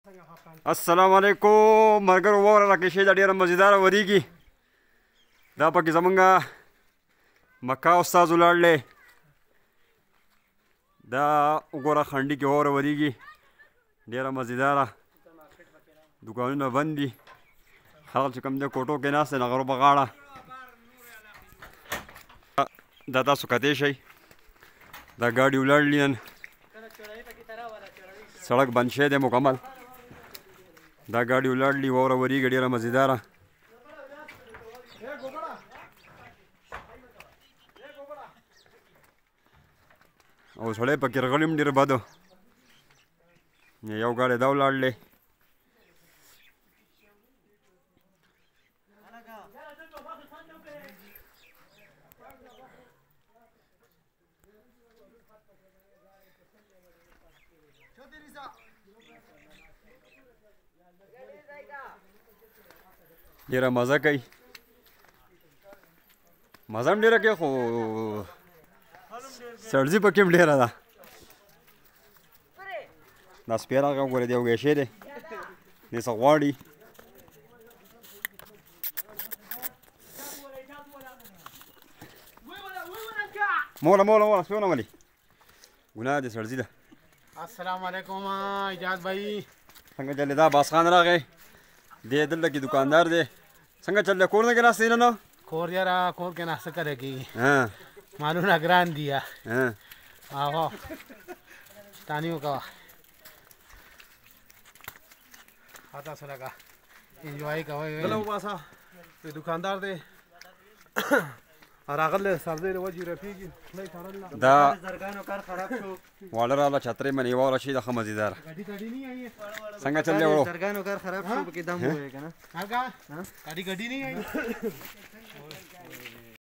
अस्सलाम वालेकुम मरगर वोरा राकेश दा ډیره مزیدار وریږي دا پکې زمونږه مکه استاد ولاړلې دا وګوره خنډي کې اور وریږي ډیره مزیداره دکانونه بند دي خلک چې کوم دی کوټو کې ناست دی نغرو په غاړه دا تاسو کتی شئ دا ګاډي ولاړلي نن سړک بند شوی دی مکمل دا ګاډي ولاړلي واوره وریږي ډېره مزیداره او سړی پکې رغلی هم ډېر بد یو ګاډی دا ولاړلی ډېره مزه کوي مزه هم ډېره کوي خو سړزي پکې هم ډېره ده دا سپی راغی وګورئ دی یو ګیشی دی دې څه غواړي موله سپی ونه ولي ګناه دې سړزي ده السلام علیکم اجاز بھائی څنګه چلې دا باس خان راغی دې دلته کې دکاندار دی څنګه چل کور نه کې ناست دی نه کور یاره کور کې ناسته کरेगी हाँ मालूम ना ग्रान दिया हाँ आओ तानियों का आता सर का एंजॉय का भाई गलो बासा ते दुकानदार दे और अगले सर्दे वजी रफीकी नहीं खरलना دا सरगानो कार खराब शो واړه راله چترۍ منې واوره شي د ښه مزیداره गाड़ी गाड़ी नहीं आई है څنګه چل دی وړو सरगानो कार खराब शो के दम होएगा ना हाँ का गाड़ी गाड़ी नहीं आई